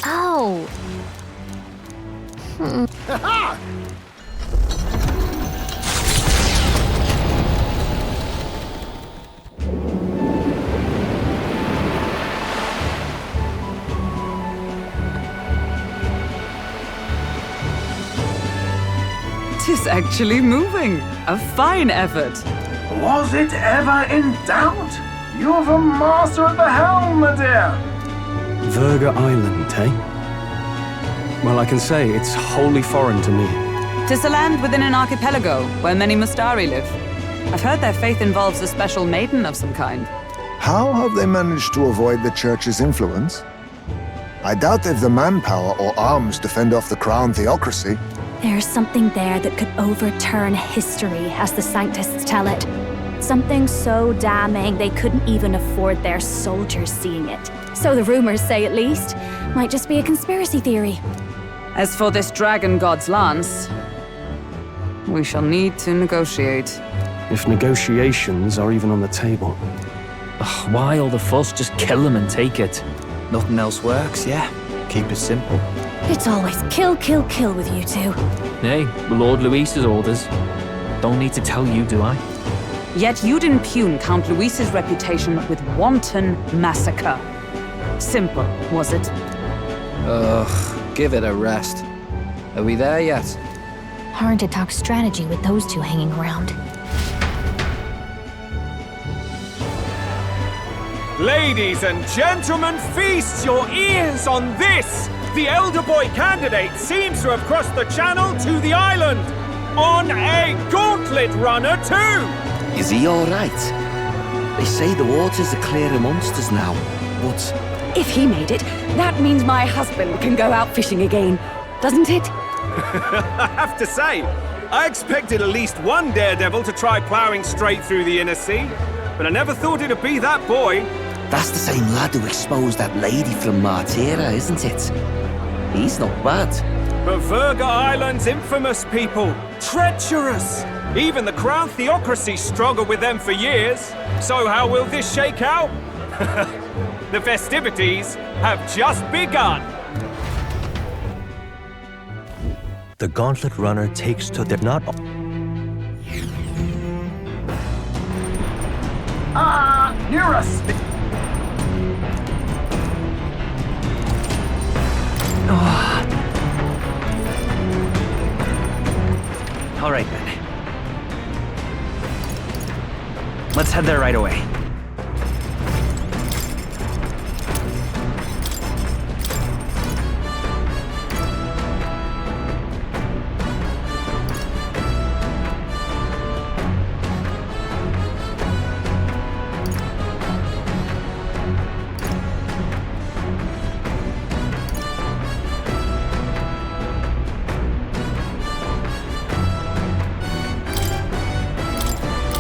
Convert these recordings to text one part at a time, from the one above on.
Oh. Ha-ha! Tis actually moving. A fine effort. Was it ever in doubt? You're the master at the helm, my dear. Virga Island, eh? Well, I can say it's wholly foreign to me. 'Tis a land within an archipelago where many Mustari live. I've heard their faith involves a special maiden of some kind. How have they managed to avoid the Church's influence? I doubt they've the manpower or arms to fend off the crown theocracy. There's something there that could overturn history, as the Sanctists tell it. Something so damning they couldn't even afford their soldiers seeing it. So the rumors say, at least. Might just be a conspiracy theory. As for this dragon god's lance, we shall need to negotiate. If negotiations are even on the table. Ugh, why all the fuss? Just kill them and take it. Nothing else works, yeah. Keep it simple. It's always kill, kill, kill with you two. Hey, Lord Luis's orders. Don't need to tell you, do I? Yet you'd impugn Count Luis's reputation with wanton massacre. Simple, was it? Ugh, give it a rest. Are we there yet? Hard to talk strategy with those two hanging around. Ladies and gentlemen, feast your ears on this! The elder boy candidate seems to have crossed the channel to the island! On a gauntlet runner too! Is he alright? They say the waters are clear amongst us now, but... If he made it, that means my husband can go out fishing again, doesn't it? I have to say, I expected at least one daredevil to try ploughing straight through the inner sea, but I never thought it'd be that boy. That's the same lad who exposed that lady from Martira, isn't it? He's not bad. But Virga Island's infamous people. Treacherous! Even the Crown Theocracy struggled with them for years. So how will this shake out? The festivities have just begun. The Gauntlet Runner takes to the not... You're a All right, then. Let's head there right away.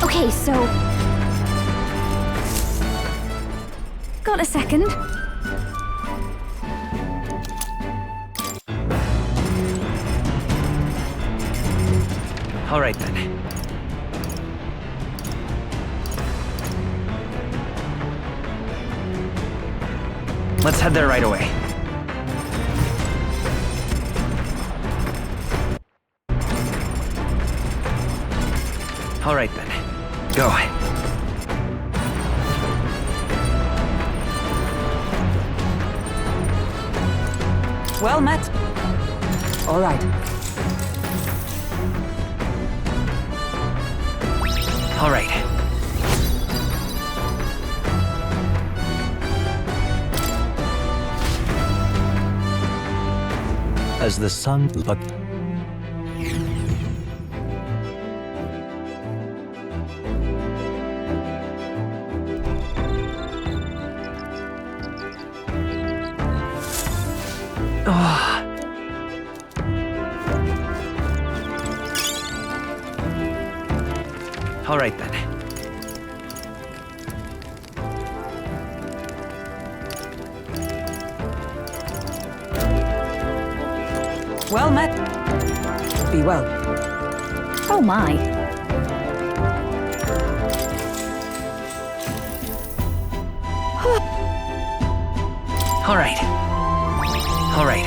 Okay, so... Got a second? All right, then. Let's head there right away. All right, then. Go. Well met. All right. All right. As the sun... But... All right, then. Well met. Be well. Oh my. All right. All right.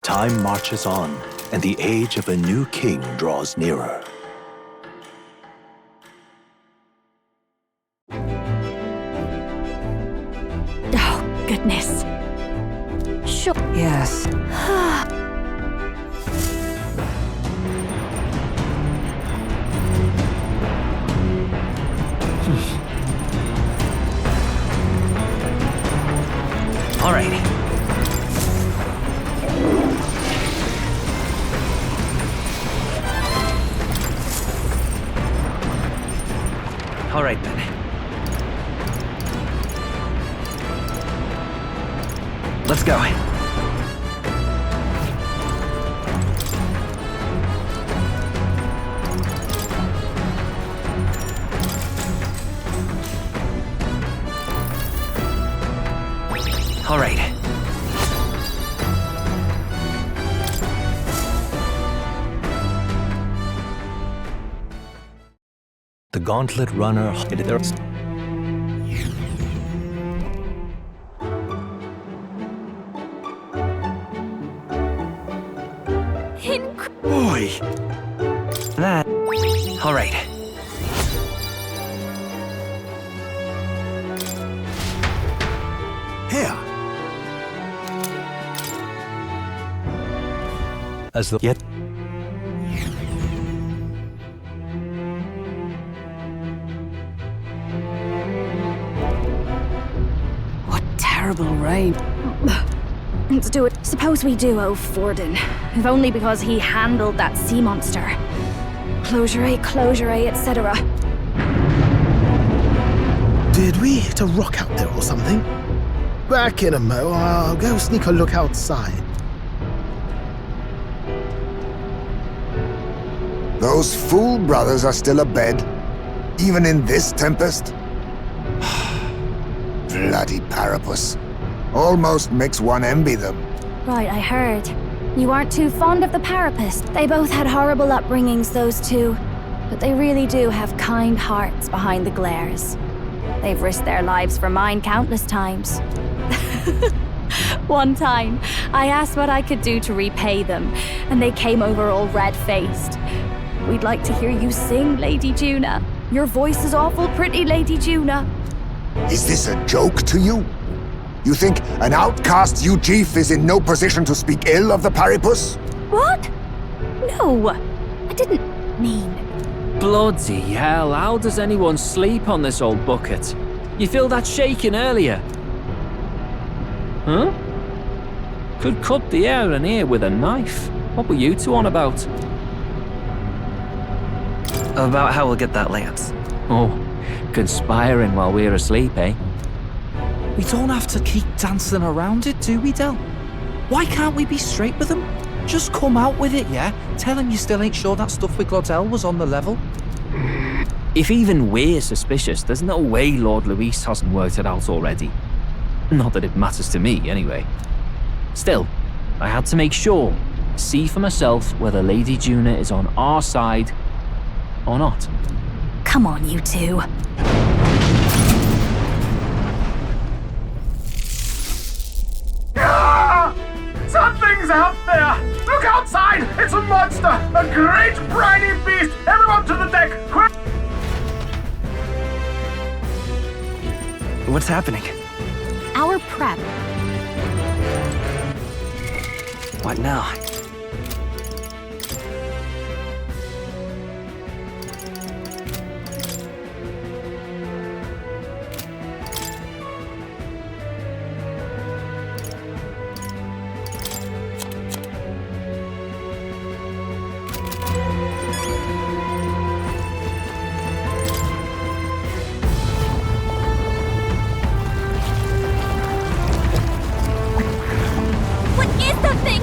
Time marches on, and the age of a new king draws nearer. Oh, goodness. Sure. Yes. All right. All right, then. Let's go. All right. The Gauntlet Runner hid their... Boy! That... All right. Here. As the... Yet... What terrible rain. Let's do it. Suppose we do owe Forden. If only because he handled that sea monster. Closure, etc. Did we hit a rock out there or something? Back in a mo, I'll go sneak a look outside. Those fool brothers are still abed, even in this tempest. Bloody Parapus. Almost makes one envy them. Right, I heard. You aren't too fond of the Parapus. They both had horrible upbringings, those two. But they really do have kind hearts behind the glares. They've risked their lives for mine countless times. One time, I asked what I could do to repay them, and they came over all red-faced. We'd like to hear you sing, Lady Juna. Your voice is awful pretty, Lady Juna. Is this a joke to you? You think an outcast Ujif is in no position to speak ill of the Parapus? What? No, I didn't mean... Bloody hell, how does anyone sleep on this old bucket? You feel that shaking earlier? Huh? Could cut the air in here with a knife. What were you two on about? About how we'll get that lance. Oh, conspiring while we're asleep, eh? We don't have to keep dancing around it, do we, Del? Why can't we be straight with him? Just come out with it, yeah? Tell him you still ain't sure that stuff with Glodell was on the level. If even we're suspicious, there's no way Lord Luis hasn't worked it out already. Not that it matters to me, anyway. Still, I had to make sure, see for myself whether Lady Juna is on our side or not. Come on, you two. Ah! Something's out there! Look outside! It's a monster! A great briny beast! Everyone to the deck! Quick! What's happening? Our prep. What now? What is that thing?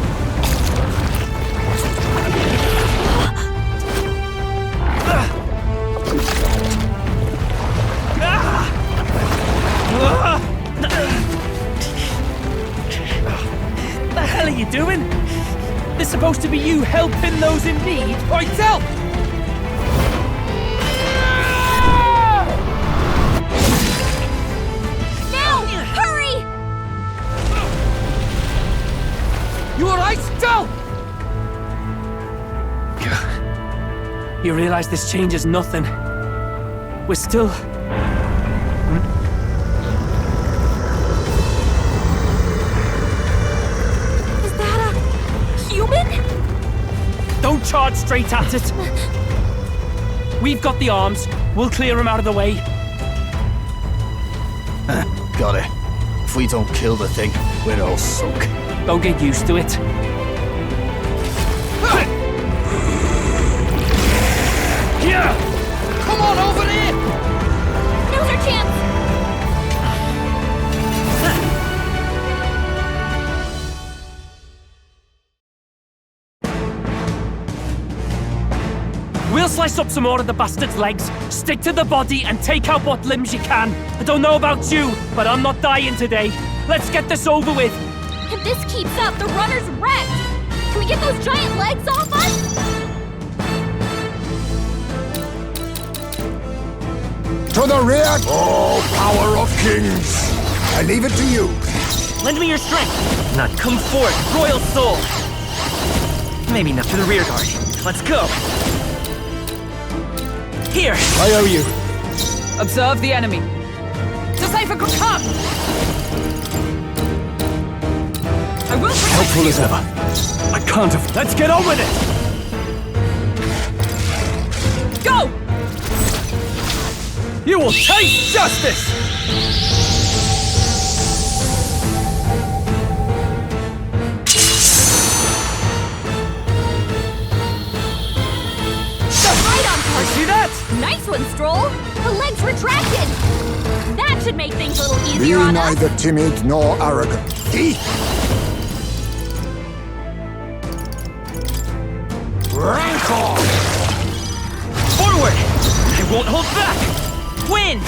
you helping those in need? Oi, Del! Now! Hurry! You alright, Del? You realize this changes nothing. We're still... Is that a human? Don't charge straight at it! We've got the arms. We'll clear him out of the way. Got it. If we don't kill the thing, we're all sunk. Don't get used to it. Here! Come on over here! Now's our chance! We'll slice up some more of the bastard's legs, stick to the body, and take out what limbs you can. I don't know about you, but I'm not dying today. Let's get this over with. If this keeps up, the runner's wrecked! Can we get those giant legs off us? To the rear! Oh, power of kings! I leave it to you. Lend me your strength. Now come forward, royal soul. Maybe not to the rear guard. Let's go. Here. I owe you. Observe the enemy. Decipher, come! I will protect Helpful you. as ever. I can't have... Let's get on with it! Go! You will taste justice! Right on target! See that? Nice one, Stroll! The legs retracted! That should make things a little Be easier on us! neither timid nor arrogant. See? Rancor! Forward! I won't hold back! Win!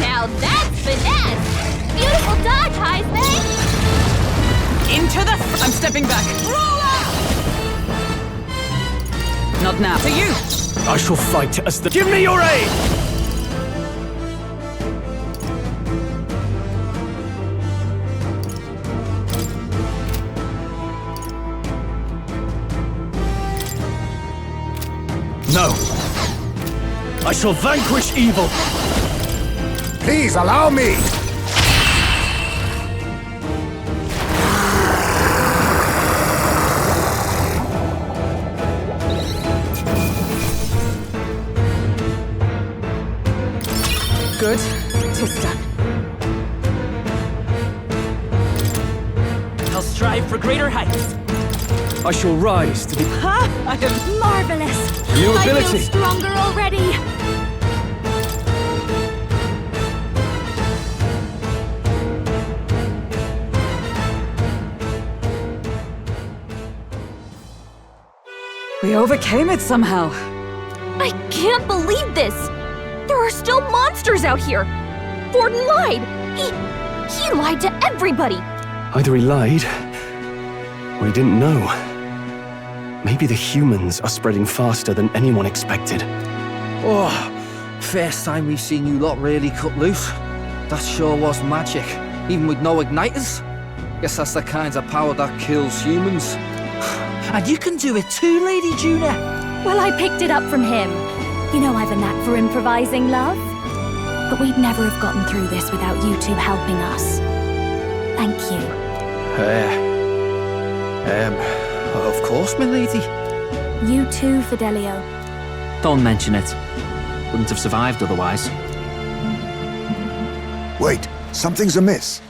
Now that's finesse! Beautiful dodge, Heisman! Into the... I'm stepping back. Roll up! Not now. To you! I shall fight as the... Give me your aid! No. I shall vanquish evil. Please allow me! Good. 'Tis done. I'll strive for greater heights. I shall rise to the... Ha! I am marvelous! New I ability. feel stronger already! We overcame it somehow. I can't believe this! There are still monsters out here! Forden lied! He lied to everybody! Either he lied, or he didn't know. Maybe the humans are spreading faster than anyone expected. Oh, first time we've seen you lot really cut loose. That sure was magic, even with no igniters. Guess that's the kind of power that kills humans. And you can do it too, Lady Juna. Well, I picked it up from him. You know I've a knack for improvising, love. But we'd never have gotten through this without you two helping us. Thank you. Of course, my lady. You too, Fidelio. Don't mention it. Wouldn't have survived otherwise. Wait, something's amiss.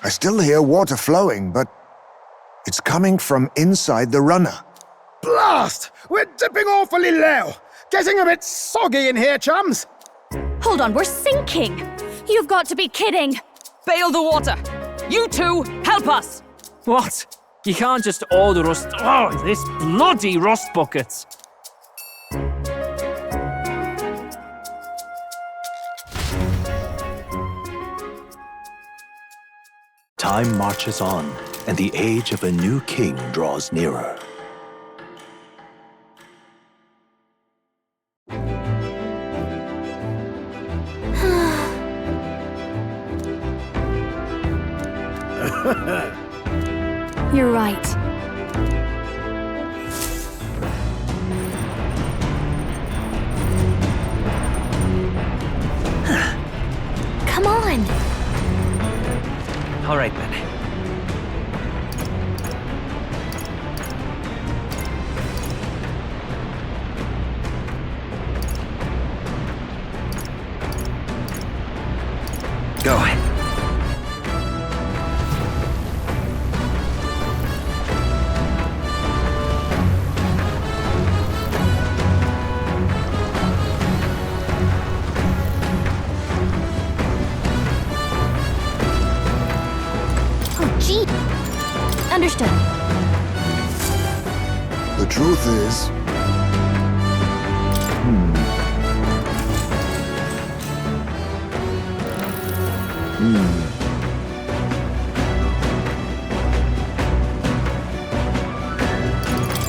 I still hear water flowing, but it's coming from inside the runner. Blast! We're dipping awfully low. Getting a bit soggy in here, chums. Hold on, we're sinking! You've got to be kidding! Bail the water! You two, help us! What? You can't just order us... Oh, this bloody rust bucket! Time marches on, and the age of a new king draws nearer. You're right. Come on! All right, then. Go. Gee. Understood. The truth is...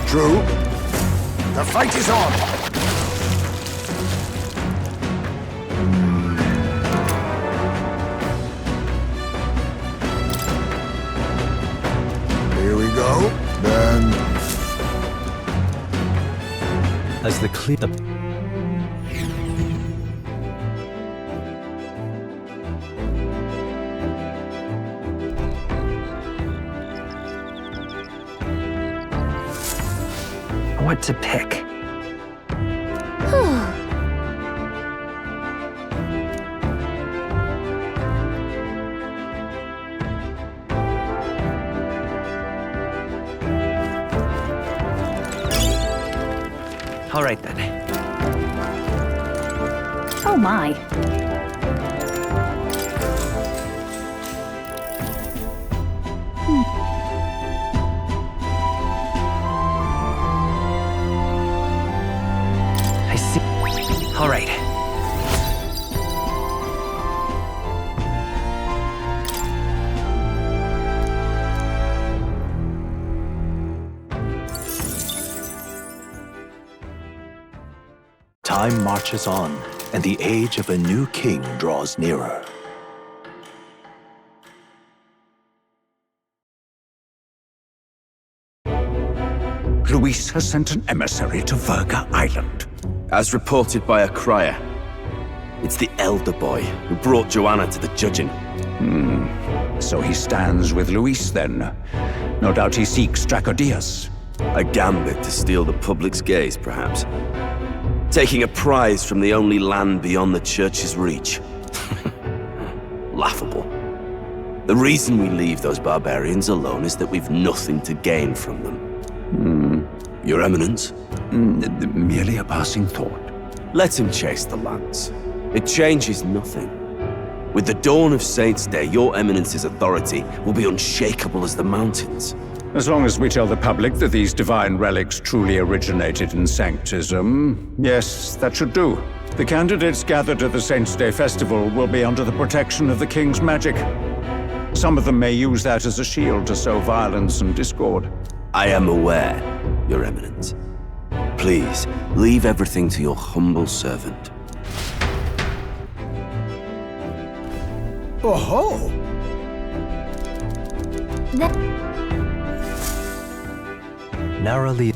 True. The fight is on. Here we go. Then... As the clear... What to pick? All right, then. Oh my. I see. All right. Time marches on, and the age of a new king draws nearer. Luis has sent an emissary to Virga Island. As reported by a crier, it's the elder boy who brought Joanna to the judging. So he stands with Luis then. No doubt he seeks Dracodias. A gambit to steal the public's gaze, perhaps. Taking a prize from the only land beyond the church's reach. Laughable. The reason we leave those barbarians alone is that we've nothing to gain from them. Your Eminence? Merely a passing thought. Let him chase the lance. It changes nothing. With the dawn of Saint's Day, your Eminence's authority will be unshakable as the mountains. As long as we tell the public that these divine relics truly originated in Sanctism, yes, that should do. The candidates gathered at the Saint's Day Festival will be under the protection of the King's magic. Some of them may use that as a shield to sow violence and discord. I am aware, Your Eminence. Please, leave everything to your humble servant. Oh-ho! Narrowly...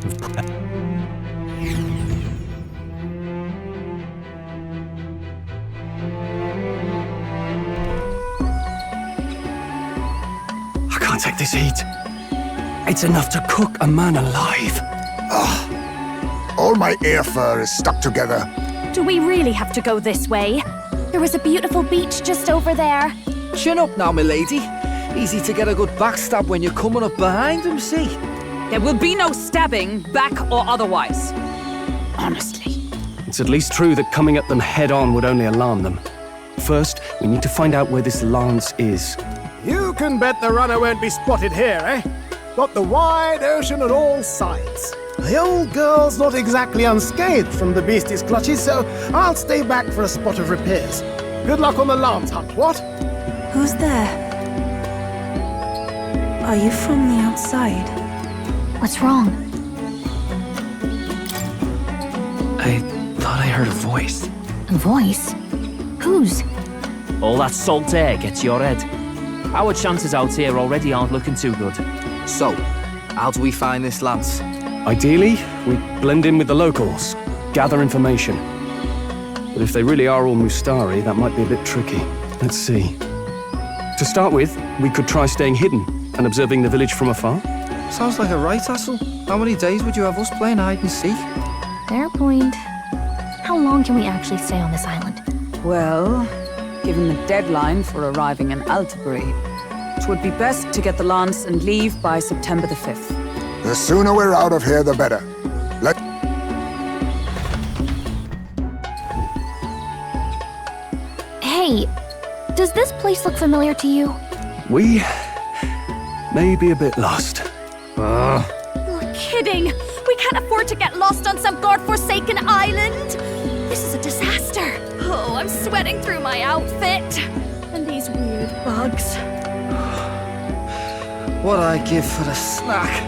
I can't take this heat. It's enough to cook a man alive. All my ear fur is stuck together. Do we really have to go this way? There was a beautiful beach just over there. Chin up now, milady. Easy to get a good backstab when you're coming up behind him, see? There will be no stabbing, back or otherwise. Honestly. It's at least true that coming at them head-on would only alarm them. First, we need to find out where this lance is. You can bet the runner won't be spotted here, eh? Got the wide ocean on all sides. The old girl's not exactly unscathed from the beastie's clutches, so I'll stay back for a spot of repairs. Good luck on the lance hunt, what? Who's there? Are you from the outside? What's wrong? I thought I heard a voice. A voice? Whose? All that salt air gets your head. Our chances out here already aren't looking too good. So, how do we find this lance? Ideally, we blend in with the locals, gather information. But if they really are all Mustari, that might be a bit tricky. Let's see. To start with, we could try staying hidden and observing the village from afar. Sounds like a right hassle. How many days would you have us playing hide and seek? Fair point. How long can we actually stay on this island? Well, given the deadline for arriving in Altabury, it would be best to get the lance and leave by September the 5th. The sooner we're out of here, the better. Hey, does this place look familiar to you? We may be a bit lost. You're kidding! We can't afford to get lost on some godforsaken island! This is a disaster! Oh, I'm sweating through my outfit! And these weird bugs. What I'd give for a snack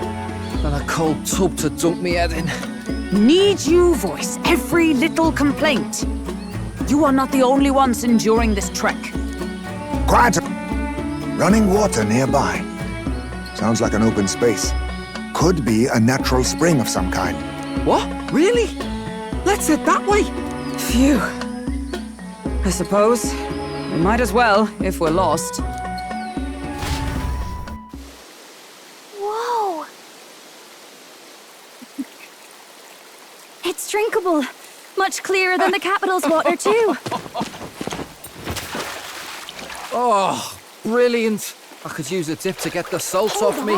and a cold tub to dunk me head in. Need you voice every little complaint? You are not the only ones enduring this trek. Quiet! Running water nearby. Sounds like an open space. Could be a natural spring of some kind. What? Really? Let's head that way. Phew. I suppose we might as well if we're lost. Whoa! It's drinkable. Much clearer than the capital's water, too. Oh, brilliant. I could use a dip to get the salt off me.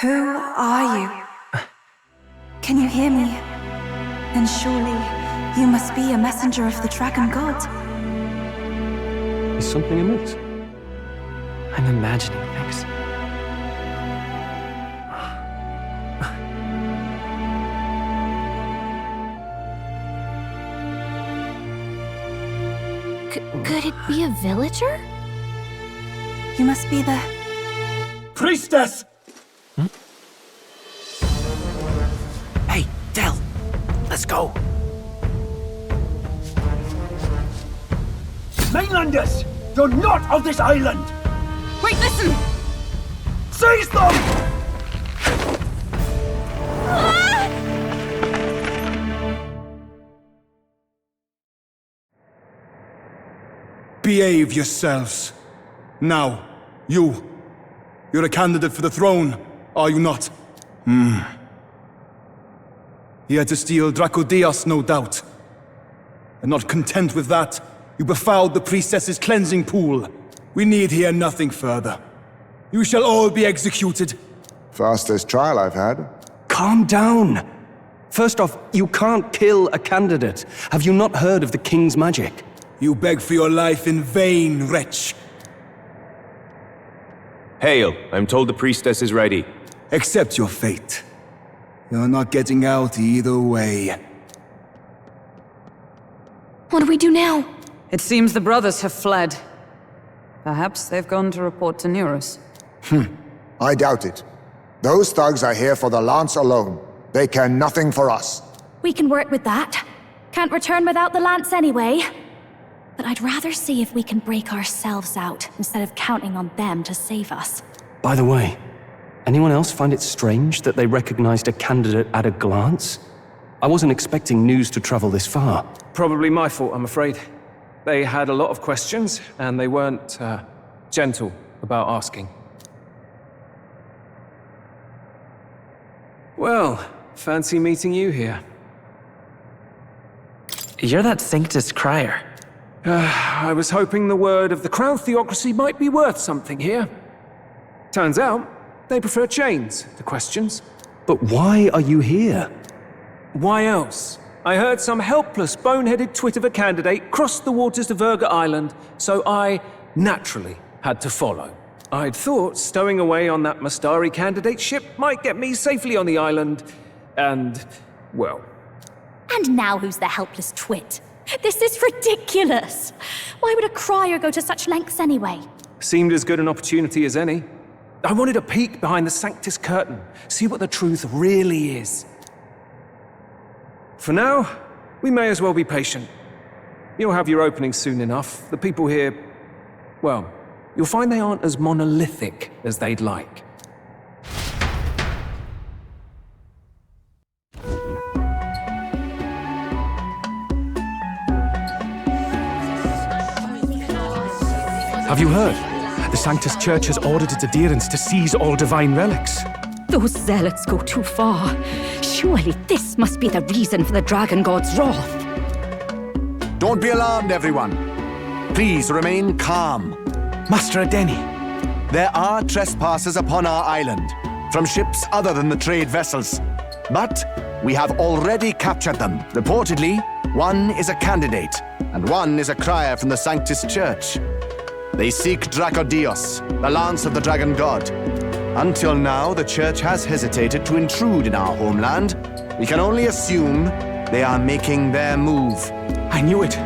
Who are you? Can you hear me? Then surely you must be a messenger of the Dragon God. Is something amiss? I'm imagining things. Could it be a villager? You must be the... Priestess! Hey, Del! Let's go! Mainlanders! You're not of this island! Wait, listen! Seize them! Behave yourselves. Now, you're a candidate for the throne, are you not? Here to steal Dracodias, no doubt. And not content with that, you befouled the priestess's cleansing pool. We need hear nothing further. You shall all be executed. Fastest trial I've had. Calm down. First off, you can't kill a candidate. Have you not heard of the king's magic? You beg for your life in vain, wretch. Hail, I'm told the priestess is ready. Accept your fate. You're not getting out either way. What do we do now? It seems the brothers have fled. Perhaps they've gone to report to Neurus. I doubt it. Those thugs are here for the lance alone. They care nothing for us. We can work with that. Can't return without the lance anyway. But I'd rather see if we can break ourselves out, instead of counting on them to save us. By the way, anyone else find it strange that they recognized a candidate at a glance? I wasn't expecting news to travel this far. Probably my fault, I'm afraid. They had a lot of questions, and they weren't, gentle about asking. Well, fancy meeting you here. You're that Sanctus crier. I was hoping the word of the Crown Theocracy might be worth something here. Turns out, they prefer chains to questions. But why are you here? Why else? I heard some helpless, boneheaded twit of a candidate crossed the waters to Verga Island, so I, naturally, had to follow. I'd thought stowing away on that Mustari candidate ship might get me safely on the island, and, well... And now who's the helpless twit? This is ridiculous. Why would a crier go to such lengths anyway? Seemed as good an opportunity as any. I wanted a peek behind the Sanctus curtain, see what the truth really is. For now, we may as well be patient. You'll have your opening soon enough. The people here, well, you'll find they aren't as monolithic as they'd like. Have you heard? The Sanctus Church has ordered its adherents to seize all divine relics. Those zealots go too far. Surely this must be the reason for the Dragon God's wrath. Don't be alarmed, everyone. Please remain calm. Master Adeni. There are trespassers upon our island, from ships other than the trade vessels. But we have already captured them. Reportedly, one is a candidate, and one is a crier from the Sanctus Church. They seek Dracodios, the lance of the Dragon God. Until now, the Church has hesitated to intrude in our homeland. We can only assume they are making their move. I knew it.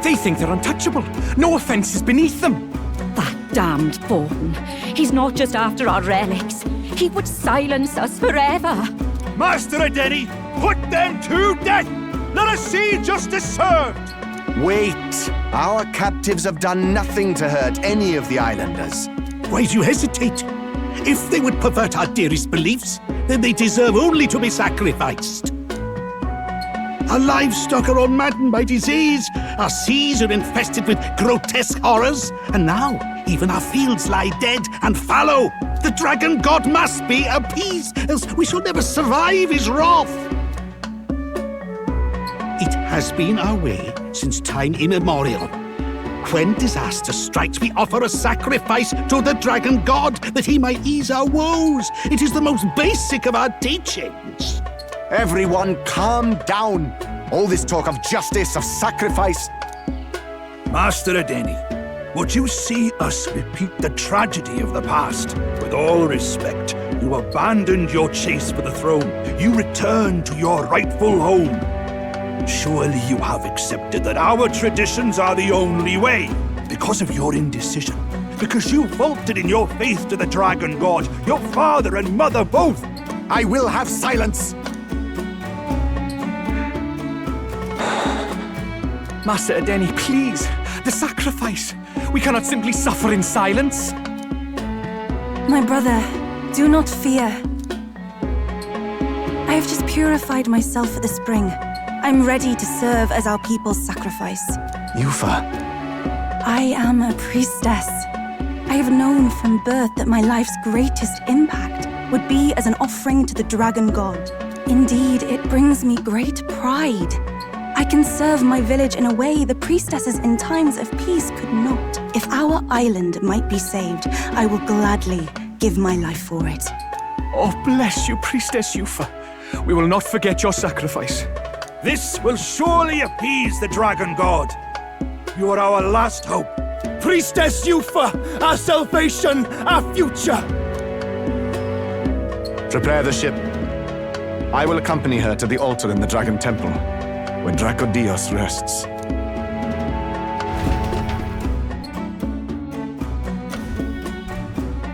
They think they're untouchable. No offense is beneath them. That damned Thornton. He's not just after our relics. He would silence us forever. Master Adeni, put them to death! Let us see justice served! Wait! Our captives have done nothing to hurt any of the islanders. Why do you hesitate? If they would pervert our dearest beliefs, then they deserve only to be sacrificed. Our livestock are all maddened by disease, our seas are infested with grotesque horrors, and now even our fields lie dead and fallow. The Dragon God must be appeased, else we shall never survive his wrath. It has been our way since time immemorial. When disaster strikes, we offer a sacrifice to the Dragon God that he might ease our woes. It is the most basic of our teachings. Everyone calm down. All this talk of justice, of sacrifice. Master Adeni, would you see us repeat the tragedy of the past? With all respect, you abandoned your chase for the throne. You returned to your rightful home. Surely you have accepted that our traditions are the only way. Because of your indecision. Because you faltered in your faith to the Dragon God, your father and mother both. I will have silence. Master Adeni, please. The sacrifice. We cannot simply suffer in silence. My brother, do not fear. I have just purified myself for the spring. I'm ready to serve as our people's sacrifice. Yufa. I am a priestess. I have known from birth that my life's greatest impact would be as an offering to the Dragon God. Indeed, it brings me great pride. I can serve my village in a way the priestesses in times of peace could not. If our island might be saved, I will gladly give my life for it. Oh, bless you, Priestess Yufa. We will not forget your sacrifice. This will surely appease the Dragon God. You are our last hope. Priestess Yufa, our salvation, our future. Prepare the ship. I will accompany her to the altar in the Dragon Temple, where Dracodios rests.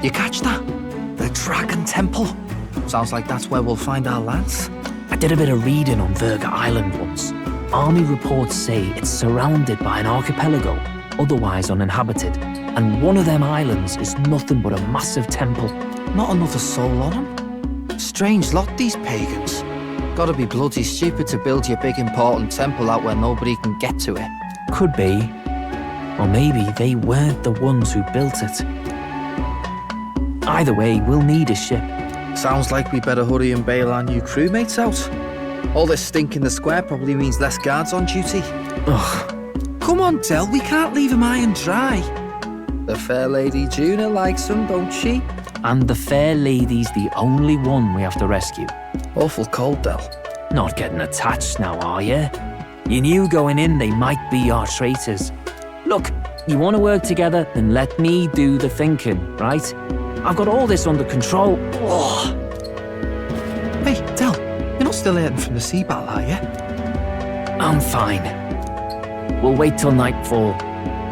You catch that? The Dragon Temple. Sounds like that's where we'll find our lads. I did a bit of reading on Virga Island once. Army reports say it's surrounded by an archipelago, otherwise uninhabited, and one of them islands is nothing but a massive temple. Not another soul on them. Strange lot, these pagans. Gotta be bloody stupid to build your big important temple out where nobody can get to it. Could be. Or maybe they weren't the ones who built it. Either way, we'll need a ship. Sounds like we better hurry and bail our new crewmates out. All this stink in the square probably means less guards on duty. Ugh. Come on, Del, we can't leave him high and dry. The fair lady Juna likes him, don't she? And the fair lady's the only one we have to rescue. Awful cold, Del. Not getting attached now, are you? You knew going in they might be our traitors. Look, you want to work together, then let me do the thinking, right? I've got all this under control. Oh. Hey, Del, you're not still hurting from the sea battle, are you? I'm fine. We'll wait till nightfall.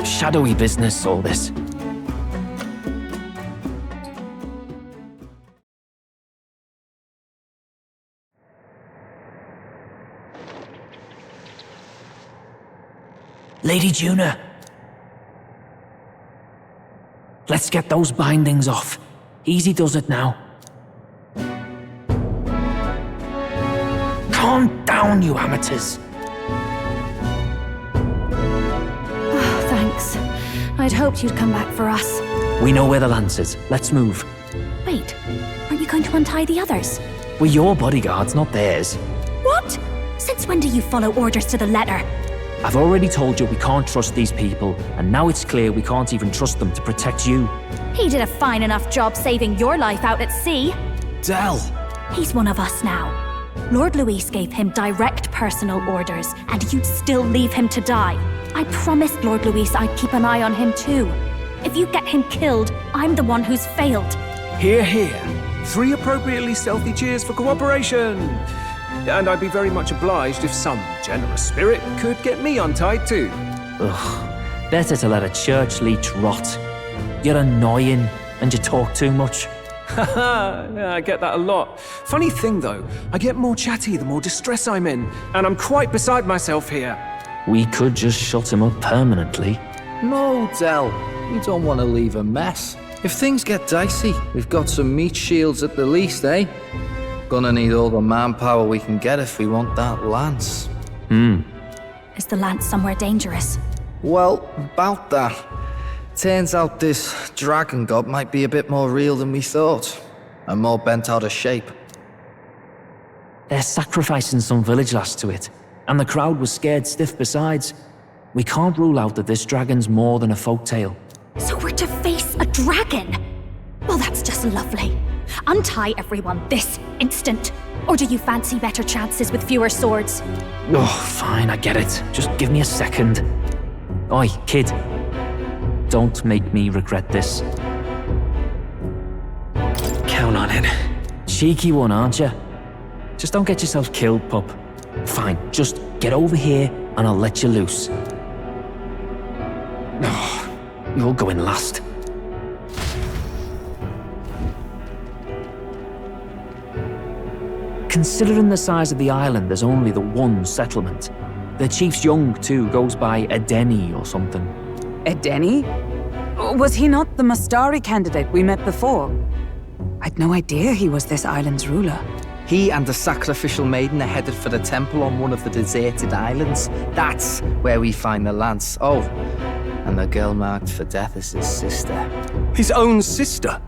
Shadowy business, all this. Lady Juna. Let's get those bindings off. Easy does it now. Calm down, you amateurs. Oh, thanks. I'd hoped you'd come back for us. We know where the lance is. Let's move. Wait, aren't you going to untie the others? We're your bodyguards, not theirs. What? Since when do you follow orders to the letter? I've already told you we can't trust these people, and now it's clear we can't even trust them to protect you. He did a fine enough job saving your life out at sea. Del! He's one of us now. Lord Luis gave him direct personal orders, and you'd still leave him to die. I promised Lord Luis I'd keep an eye on him too. If you get him killed, I'm the one who's failed. Hear, hear. 3 appropriately stealthy cheers for cooperation. And I'd be very much obliged if some generous spirit could get me untied too. Ugh, better to let a church leech rot. You're annoying, and you talk too much. Yeah, I get that a lot. Funny thing though, I get more chatty the more distress I'm in, and I'm quite beside myself here. We could just shut him up permanently. No, Del. You don't want to leave a mess. If things get dicey, we've got some meat shields at the least, eh? Gonna need all the manpower we can get if we want that lance. Is the lance somewhere dangerous? Well, about that. Turns out this dragon god might be a bit more real than we thought. And more bent out of shape. They're sacrificing some village lass to it, and the crowd was scared stiff besides. We can't rule out that this dragon's more than a folktale. So we're to face a dragon? Well, that's just lovely. Untie everyone this instant. Or do you fancy better chances with fewer swords? Oh, fine, I get it. Just give me a second. Oi, kid. Don't make me regret this. Count on it. Cheeky one, aren't you? Just don't get yourself killed, pup. Fine, just get over here and I'll let you loose. Oh, you're going last. Considering the size of the island, there's only the one settlement. The chief's young, too, goes by Edeni or something. Edeni? Was he not the Mastari candidate we met before? I'd no idea he was this island's ruler. He and the sacrificial maiden are headed for the temple on one of the deserted islands. That's where we find the lance. Oh, and the girl marked for death is his sister. His own sister?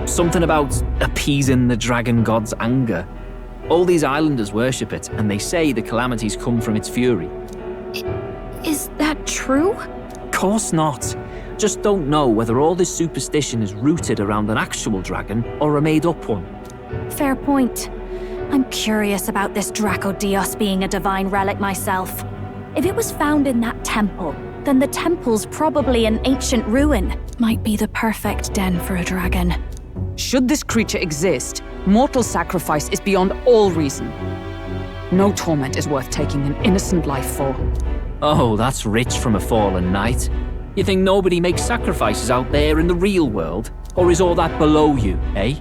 Something about appeasing the dragon god's anger. All these islanders worship it, and they say the calamities come from its fury. Is that true? Course not. Just don't know whether all this superstition is rooted around an actual dragon or a made-up one. Fair point. I'm curious about this Draco Dios being a divine relic myself. If it was found in that temple, then the temple's probably an ancient ruin. Might be the perfect den for a dragon. Should this creature exist, mortal sacrifice is beyond all reason. No torment is worth taking an innocent life for. Oh, that's rich from a fallen knight. You think nobody makes sacrifices out there in the real world? Or is all that below you, eh?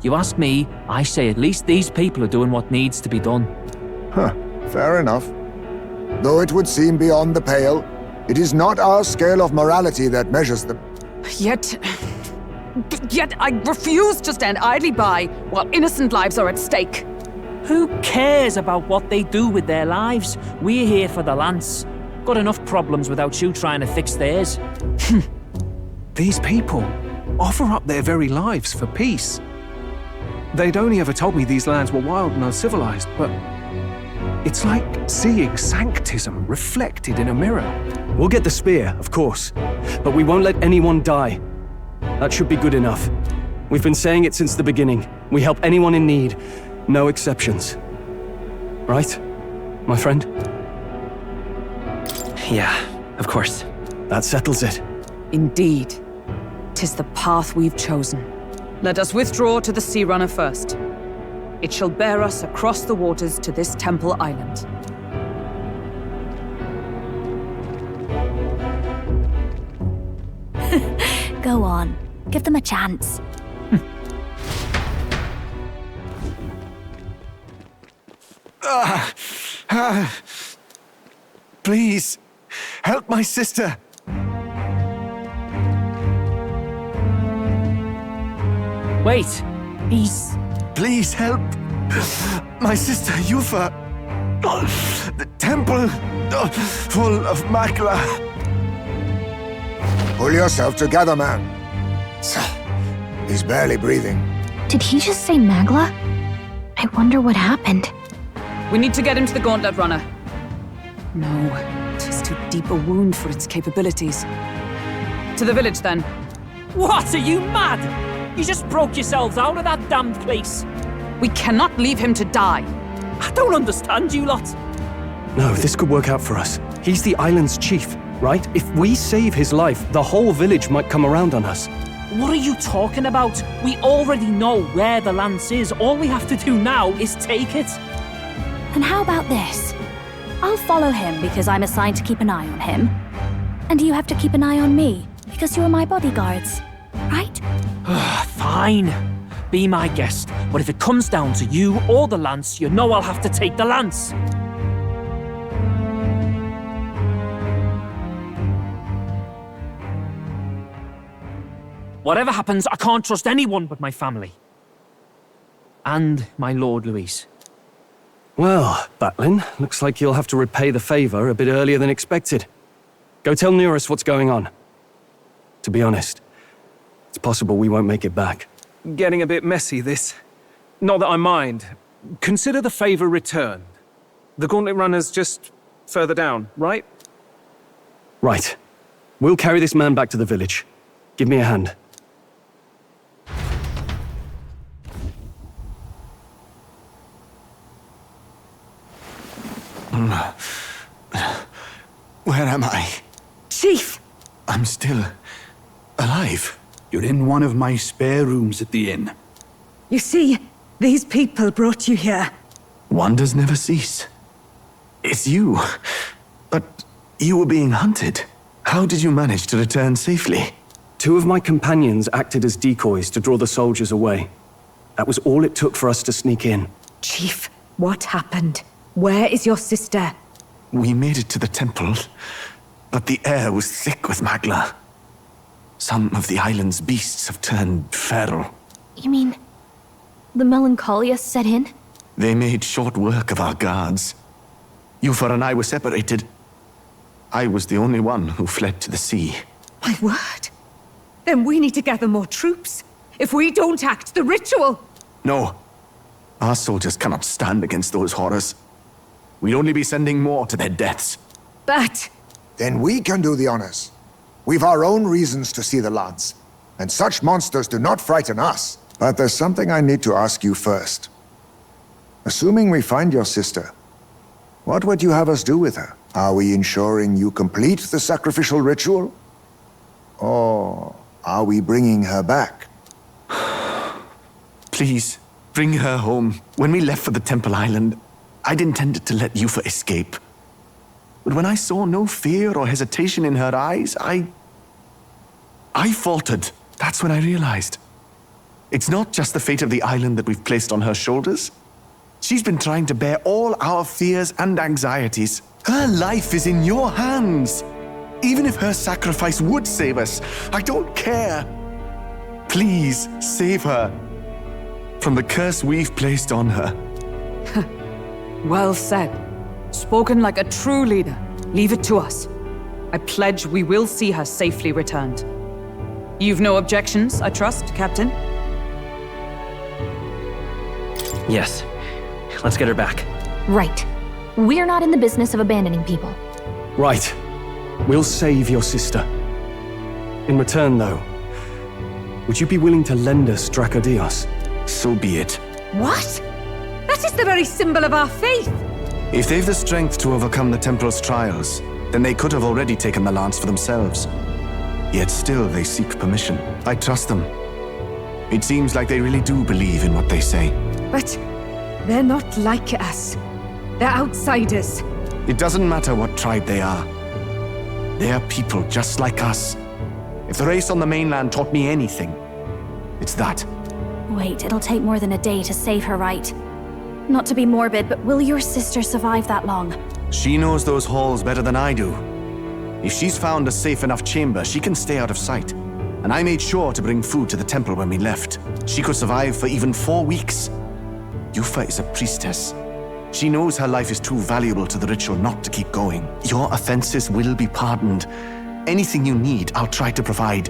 You ask me, I say at least these people are doing what needs to be done. Huh, fair enough. Though it would seem beyond the pale, it is not our scale of morality that measures them. Yet I refuse to stand idly by while innocent lives are at stake. Who cares about what they do with their lives? We're here for the lance. Got enough problems without you trying to fix theirs. These people offer up their very lives for peace. They'd only ever told me these lands were wild and uncivilized, but it's like seeing sanctism reflected in a mirror. We'll get the spear, of course, but we won't let anyone die. That should be good enough. We've been saying it since the beginning. We help anyone in need, no exceptions. Right, my friend? Yeah, of course. That settles it. Indeed. 'Tis the path we've chosen. Let us withdraw to the Sea Runner first. It shall bear us across the waters to this temple island. Go on. Give them a chance. Please, help my sister. Wait, he's... Please help my sister, Yufa. The temple full of Makla. Pull yourself together, man. He's barely breathing. Did he just say Magla? I wonder what happened. We need to get him to the Gauntlet Runner. No, it is too deep a wound for its capabilities. To the village, then. What, are you mad? You just broke yourselves out of that damned place. We cannot leave him to die. I don't understand you lot. No, this could work out for us. He's the island's chief, right? If we save his life, the whole village might come around on us. What are you talking about? We already know where the lance is. All we have to do now is take it. And how about this? I'll follow him because I'm assigned to keep an eye on him. And you have to keep an eye on me because you're my bodyguards, right? Fine. Be my guest. But if it comes down to you or the lance, you know I'll have to take the lance. Whatever happens, I can't trust anyone but my family. And my Lord Luis. Well, Batlin, looks like you'll have to repay the favor a bit earlier than expected. Go tell Neurus what's going on. To be honest, it's possible we won't make it back. Getting a bit messy, this. Not that I mind. Consider the favor returned. The Gauntlet Runner's just further down, right? Right. We'll carry this man back to the village. Give me a hand. Where am I? Chief! I'm still alive. You're in one of my spare rooms at the inn. You see, these people brought you here. Wonders never cease. It's you. But you were being hunted. How did you manage to return safely? 2 of my companions acted as decoys to draw the soldiers away. That was all it took for us to sneak in. Chief, what happened? Where is your sister? We made it to the temple, but the air was thick with Magla. Some of the island's beasts have turned feral. You mean the melancholia set in? They made short work of our guards. Yufa and I were separated. I was the only one who fled to the sea. My word! Then we need to gather more troops. If we don't act, the ritual... No. Our soldiers cannot stand against those horrors. We'd only be sending more to their deaths. But... Then we can do the honors. We've our own reasons to see the lance, and such monsters do not frighten us. But there's something I need to ask you first. Assuming we find your sister, what would you have us do with her? Are we ensuring you complete the sacrificial ritual? Or are we bringing her back? Please, bring her home. When we left for the Temple Island, I'd intended to let Yufa escape. But when I saw no fear or hesitation in her eyes, I faltered. That's when I realized. It's not just the fate of the island that we've placed on her shoulders. She's been trying to bear all our fears and anxieties. Her life is in your hands. Even if her sacrifice would save us, I don't care. Please, save her from the curse we've placed on her. Well said. Spoken like a true leader. Leave it to us. I pledge we will see her safely returned. You've no objections, I trust, Captain? Yes. Let's get her back. Right. We're not in the business of abandoning people. Right. We'll save your sister. In return, though, would you be willing to lend us Dracodios? So be it. What? That is the very symbol of our faith! If they've the strength to overcome the Temple's trials, then they could have already taken the lance for themselves. Yet still they seek permission. I trust them. It seems like they really do believe in what they say. But they're not like us. They're outsiders. It doesn't matter what tribe they are. They are people just like us. If the race on the mainland taught me anything, it's that. Wait, it'll take more than a day to save her, right? Not to be morbid, but will your sister survive that long? She knows those halls better than I do. If she's found a safe enough chamber, she can stay out of sight. And I made sure to bring food to the temple when we left. She could survive for even 4 weeks. Yufa is a priestess. She knows her life is too valuable to the ritual not to keep going. Your offenses will be pardoned. Anything you need, I'll try to provide.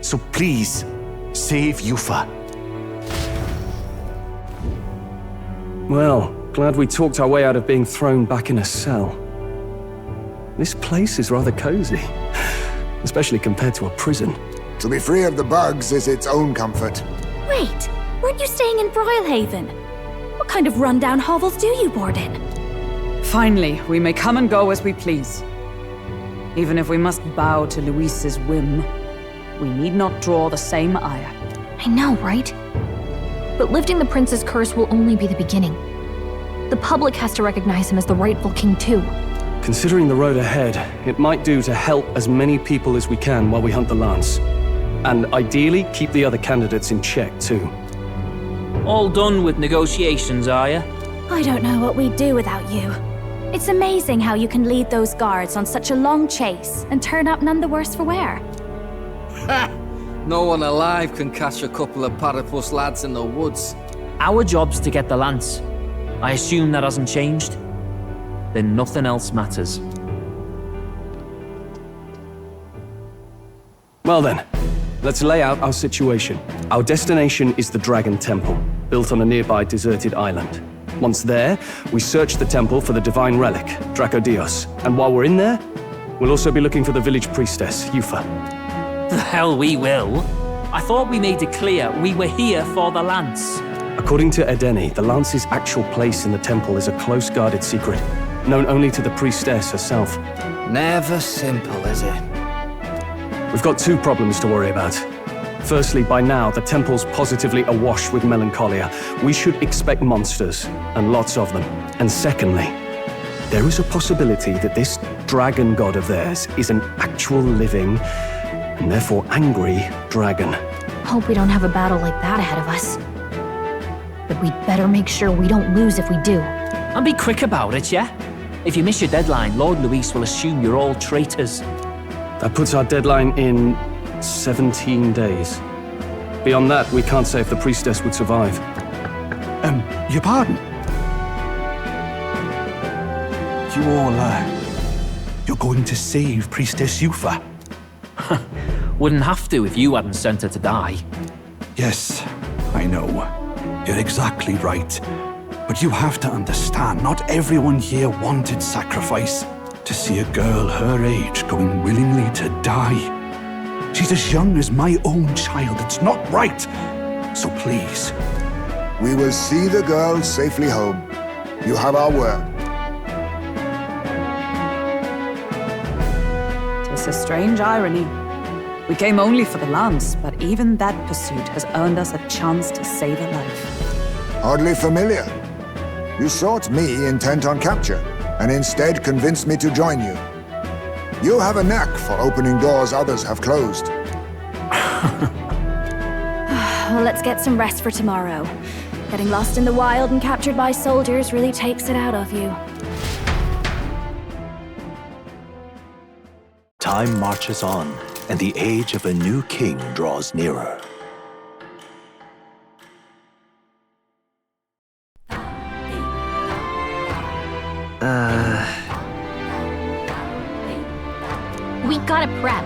So please, save Yufa. Well, glad we talked our way out of being thrown back in a cell. This place is rather cozy, especially compared to a prison. To be free of the bugs is its own comfort. Wait, weren't you staying in Brilehaven? What kind of rundown hovels do you board in? Finally, we may come and go as we please. Even if we must bow to Luis's whim, we need not draw the same ire. I know, right? But lifting the prince's curse will only be the beginning. The public has to recognize him as the rightful king too. Considering the road ahead, it might do to help as many people as we can while we hunt the Lance. And ideally, keep the other candidates in check too. All done with negotiations, are you? I don't know what we'd do without you. It's amazing how you can lead those guards on such a long chase and turn up none the worse for wear. No one alive can catch a couple of platypus lads in the woods. Our job's to get the Lance. I assume that hasn't changed? Then nothing else matters. Well then, let's lay out our situation. Our destination is the Dragon Temple, built on a nearby deserted island. Once there, we search the temple for the divine relic, Dracodios. And while we're in there, we'll also be looking for the village priestess, Yufa. The hell we will. I thought we made it clear we were here for the Lance. According to Edeni, the Lance's actual place in the temple is a close-guarded secret, known only to the priestess herself. Never simple, is it? We've got 2 problems to worry about. Firstly, by now, the temple's positively awash with melancholia. We should expect monsters, and lots of them. And secondly, there is a possibility that this dragon god of theirs is an actual living, and therefore angry, dragon. Hope we don't have a battle like that ahead of us. But we'd better make sure we don't lose if we do. And be quick about it, yeah? If you miss your deadline, Lord Luis will assume you're all traitors. That puts our deadline in 17 days. Beyond that, we can't say if the priestess would survive. Your pardon? You all, you're going to save Priestess Yufa? Wouldn't have to if you hadn't sent her to die. Yes, I know. You're exactly right. But you have to understand, not everyone here wanted sacrifice. To see a girl her age going willingly to die. She's as young as my own child. It's not right. So please. We will see the girl safely home. You have our word. It's a strange irony. We came only for the Lance, but even that pursuit has earned us a chance to save a life. Oddly familiar. You sought me intent on capture, and instead convinced me to join you. You have a knack for opening doors others have closed. Well, let's get some rest for tomorrow. Getting lost in the wild and captured by soldiers really takes it out of you. Time marches on, and the age of a new king draws nearer. We gotta prep.